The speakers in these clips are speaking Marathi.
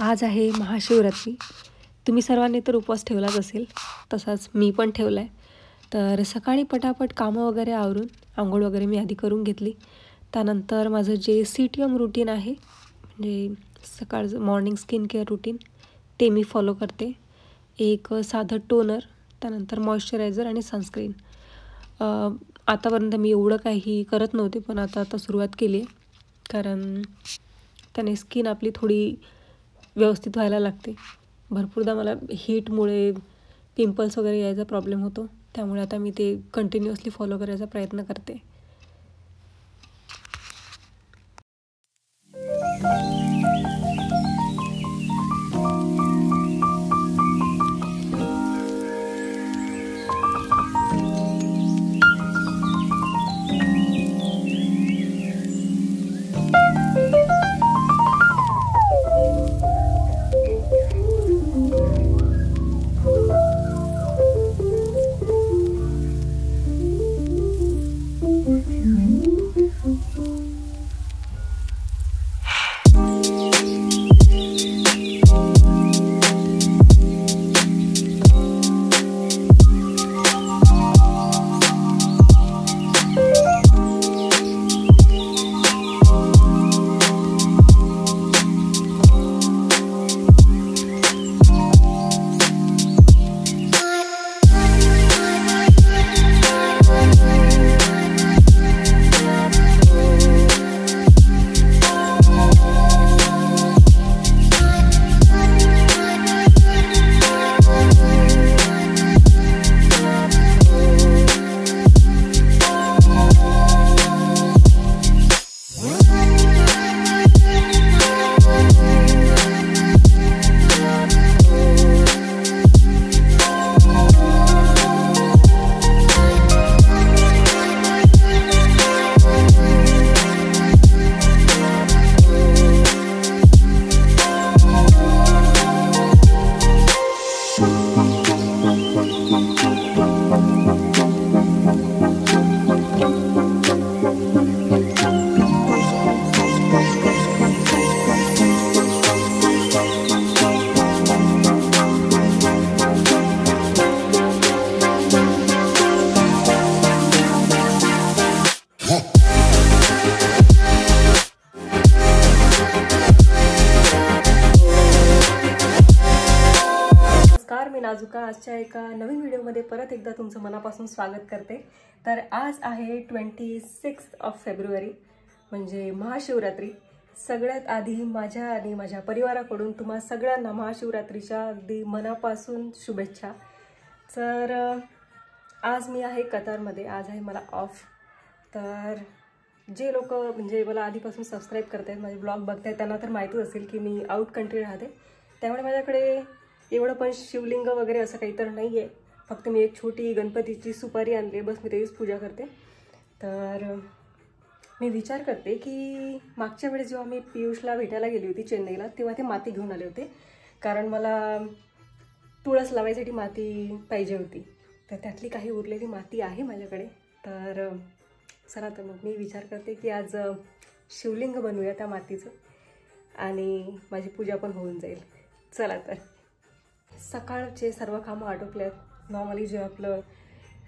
आज आहे महाशिवरात्री. तुम्ही सर्वांनी तर उपवास ठेवलाच असेल, तसाच मी पण ठेवला आहे. तर सकाळी पटापट कामं वगैरे आवरून अंघोळ वगैरे मी आधी करून घेतली. त्यानंतर माझं जे CTM रूटीन आहे, म्हणजे सकाळचं मॉर्निंग स्किन केअर रूटीन, ते मी फॉलो करते. एक साधं टोनर, त्यानंतर मॉइश्चरायझर आणि सनस्क्रीन. आतापर्यंत मी एवढं काही करत नव्हते, पण आता सुरुवात केली आहे. कारण त्याने स्किन आपली थोडी व्यवस्थित व्हायला लागते. भरपूरदा मला हीटमुळे पिंपल्स वगैरे यायचा प्रॉब्लेम होतो, त्यामुळे आता मी ते कंटिन्युअसली फॉलो करायचा प्रयत्न करते. मी नाजुका आजच्या एका नवीन व्हिडिओमध्ये परत एकदा तुमचं मनापासून स्वागत करते. तर आज आहे 26 फेब्रुवारी, म्हणजे महाशिवरात्री. सगळ्यात आधी माझ्या आणि माझ्या परिवाराकडून तुम्हा सगळ्यांना महाशिवरात्रीच्या अगदी मनापासून शुभेच्छा. तर आज मी आहे कतारमध्ये, आज आहे मला ऑफ. तर जे लोक म्हणजे मला आधीपासून सबस्क्राईब करतात, माझे ब्लॉग बघतायत, त्यांना तर माहितीच असेल की मी आउट कंट्री राहते. त्यामुळे माझ्याकडे एवढं पण शिवलिंग वगैरे असं काही तर नाही आहे. फक्त मी एक छोटी गणपतीची सुपारी आणली, बस मी त्याचीच पूजा करते. तर मी विचार करते की मागच्या वेळेस जेव्हा मी पियुषला भेटायला गेली होती चेन्नईला, तेव्हा ते माती घेऊन आले होते, कारण मला तुळस लावायसाठी माती पाहिजे होती. तर त्यातली काही उरलेली माती आहे माझ्याकडे. तर चला, तर मग मी विचार करते की आज शिवलिंग बनवूया त्या मातीचं, आणि माझी पूजा पण होऊन जाईल. चला, तर सकाळचे सर्व कामं आटोपल्यात. नॉर्मली जे आपलं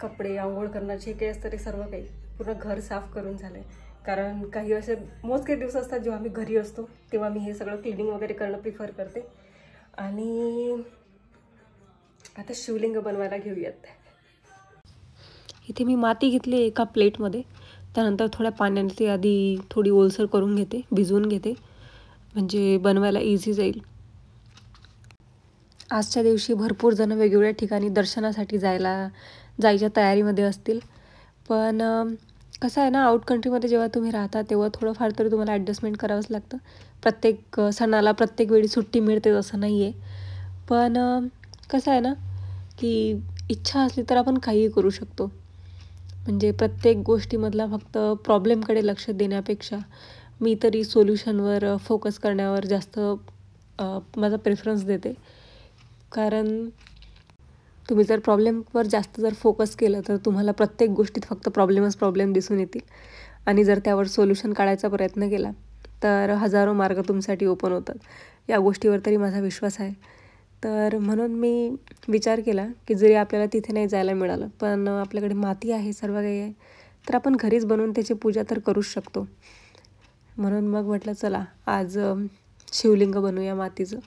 कपडे, आंघोळ करण्याचे काही असतं ते सर्व काही पूर्ण घर साफ करून झालं आहे. कारण काही असे मोजके दिवस असतात जेव्हा मी घरी असतो, तेव्हा मी हे सगळं क्लिनिंग वगैरे करणं प्रिफर करते. आणि आता शिवलिंग बनवायला घेऊयात. इथे मी माती घेतली एका प्लेटमध्ये. त्यानंतर थोड्या पाण्याने ती आधी थोडी ओलसर करून घेते, भिजवून घेते, म्हणजे बनवायला इझी जाईल. आजच्या दिवशी भरपूर जण वेगवेगळ्या ठिकाणी दर्शनासाठी जायच्या तयारीमध्ये असतील. पण कसं आहे ना, आउट कंट्रीमध्ये जेव्हा तुम्ही राहता तेव्हा थोडंफार तरी तुम्हाला ॲडजस्टमेंट करावंच लागतं. प्रत्येक सणाला प्रत्येक वेळी सुट्टी मिळते असं नाही आहे. पण कसं आहे ना, की इच्छा असली तर आपण काहीही करू शकतो. म्हणजे प्रत्येक गोष्टीमधला फक्त प्रॉब्लेमकडे लक्ष देण्यापेक्षा मी तरी सोल्युशनवर फोकस करण्यावर जास्त माझा प्रेफरन्स देते. कारण तुम्ही जर प्रॉब्लेमवर जास्त फोकस केलं तर तुम्हाला प्रत्येक गोष्टीत फक्त प्रॉब्लेम दिसून येतील. आणि जर त्यावर सोल्युशन काढायचा प्रयत्न केला तर हजारो मार्ग तुमच्यासाठी ओपन होतात. या गोष्टीवर तरी माझा विश्वास आहे. तर म्हणून मी विचार केला की जरी आपल्याला तिथे नाही जायला मिळालं, पण आपल्याकडे माती आहे, सर्व काही आहे, तर आपण घरीच बनवून त्याची पूजा तर करूच शकतो. म्हणून मग म्हटलं चला आज शिवलिंग बनवूया मातीचं.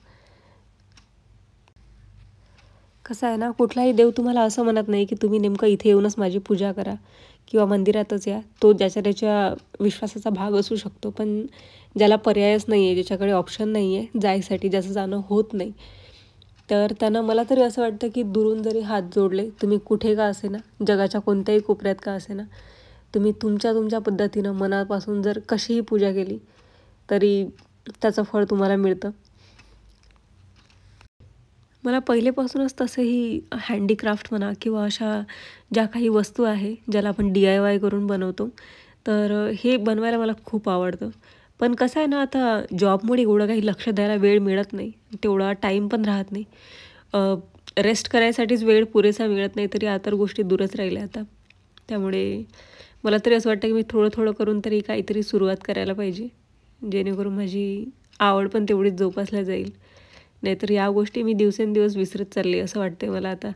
कसं आहे ना, कुठलाही देव तुम्हाला असं म्हणत नाही की तुम्ही नेमकं इथे येऊनच माझी पूजा करा किंवा मंदिरातच या. तो ज्याच्या त्याच्या विश्वासाचा भाग असू शकतो, पण ज्याला पर्यायच नाही आहे, ज्याच्याकडे ऑप्शन नाही आहे जायसाठी, ज्याचं जाणं होत नाही, तर त्यांना मला तरी असं वाटतं की दुरून जरी हात जोडले, तुम्ही कुठे का असे ना, जगाच्या कोणत्याही कोपऱ्यात का असे ना, तुम्ही तुमच्या पद्धतीनं मनापासून जर कशीही पूजा केली तरी त्याचं फळ तुम्हाला मिळतं. मला पहिलेपासूनच तसंही हँडीक्राफ्ट म्हणा किंवा अशा ज्या काही वस्तू आहे ज्याला आपण DIY करून बनवतो, तर हे बनवायला मला खूप आवडतं. पण कसं आहे ना, आता जॉबमुळे एवढं काही लक्ष द्यायला वेळ मिळत नाही, तेवढा टाईम पण राहत नाही. रेस्ट करायसाठीच वेळ पुरेसा मिळत नाही, तरी आता गोष्टी दूरच राहिल्या आता. त्यामुळे मला तरी असं वाटतं की मी थोडं करून तरी काहीतरी सुरुवात करायला पाहिजे, जेणेकरून माझी आवड पण तेवढीच जोपासल्या जाईल. नाहीतर या गोष्टी मी दिवसेंदिवस विसरत चालले असं वाटतंय मला आता.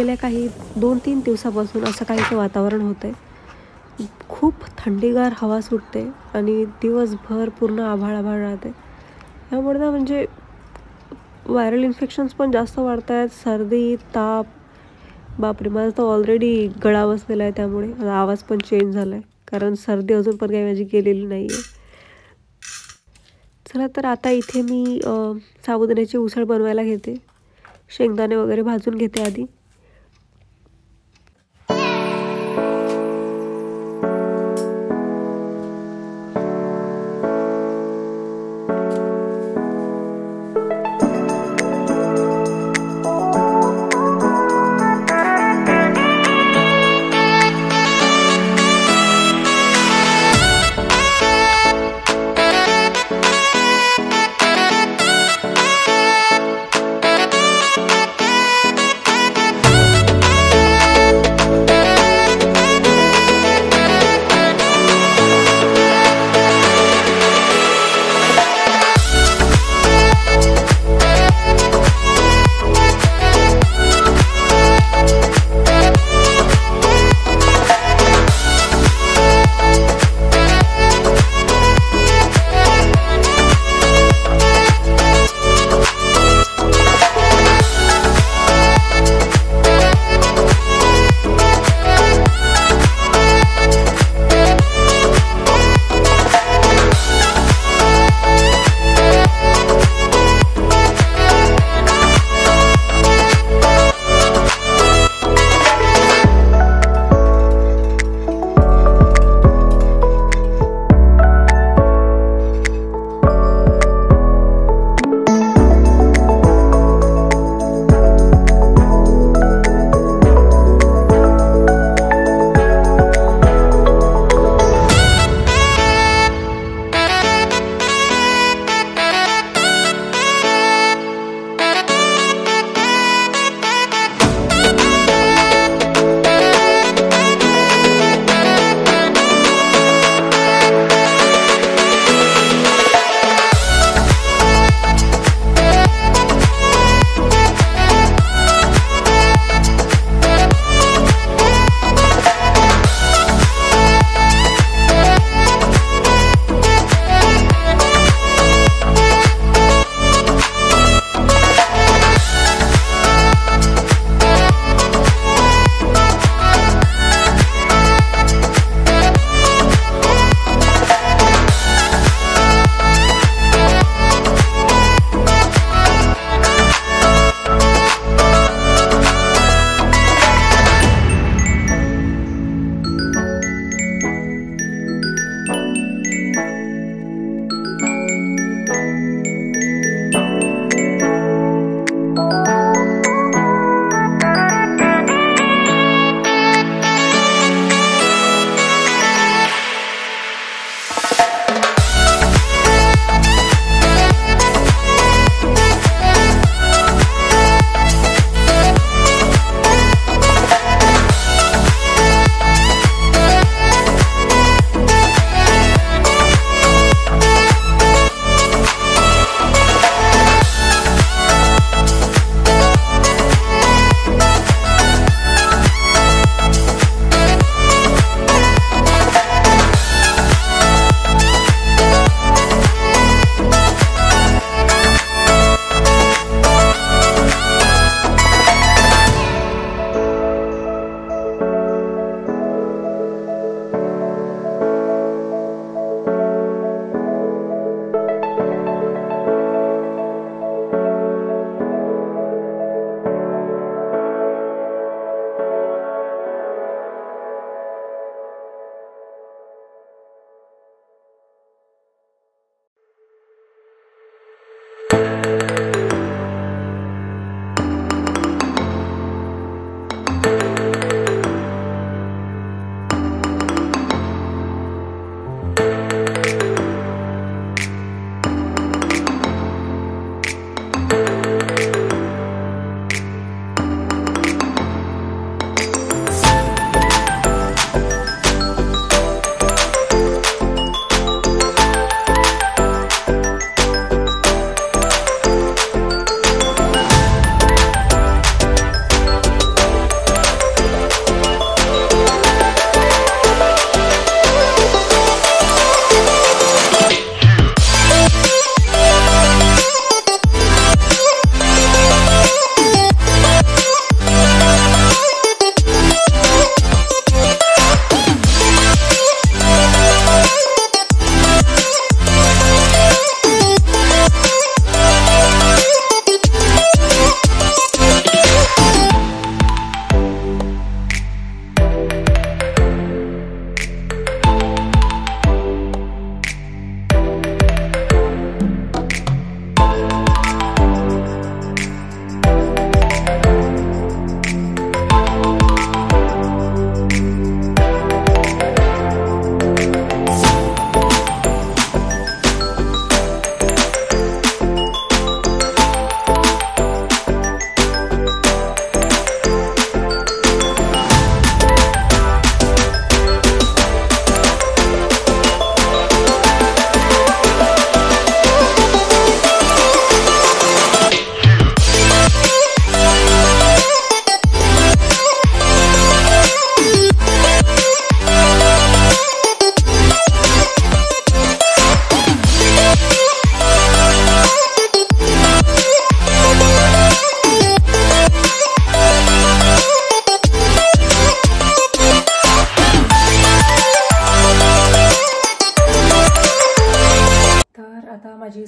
गेल्या काही 2-3 दिवसापासून असं काहीचं वातावरण होतं आहे. खूप थंडीगार हवा सुटते आणि दिवसभर पूर्ण आभाळ आभाळ राहते. त्यामुळे ना म्हणजे व्हायरल इन्फेक्शन्स पण जास्त वाढत आहेत. सर्दी, ताप, बापरे! माझा तर ऑलरेडी गळा बसलेला आहे, त्यामुळे माझा आवाज पण चेंज झाला आहे. कारण सर्दी अजून पण काही माझी गेलेली नाही आहे. चला तर आता इथे मी साबुदाण्याची उसळ बनवायला घेते. शेंगदाणे वगैरे भाजून घेते आधी.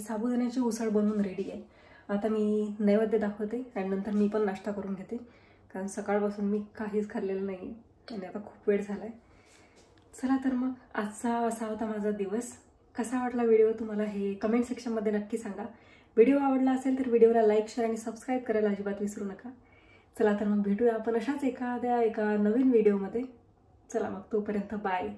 साबुदाण्याची उसळ बनवून रेडी आहे. आता मी नैवेद्य दाखवते आणि नंतर मी पण नाश्ता करून घेते, कारण सकाळपासून मी काहीच खाल्लेलं नाही आणि आता खूप वेळ झाला आहे. चला तर मग आजचा असा होता माझा दिवस. कसा वाटला व्हिडिओ तुम्हाला हे कमेंट सेक्शनमध्ये नक्की सांगा. व्हिडिओ आवडला असेल तर व्हिडिओला लाईक, शेअर आणि सबस्क्राईब करायला अजिबात विसरू नका. चला तर मग भेटूया आपण अशाच एका नवीन व्हिडिओमध्ये. चला मग तोपर्यंत बाय.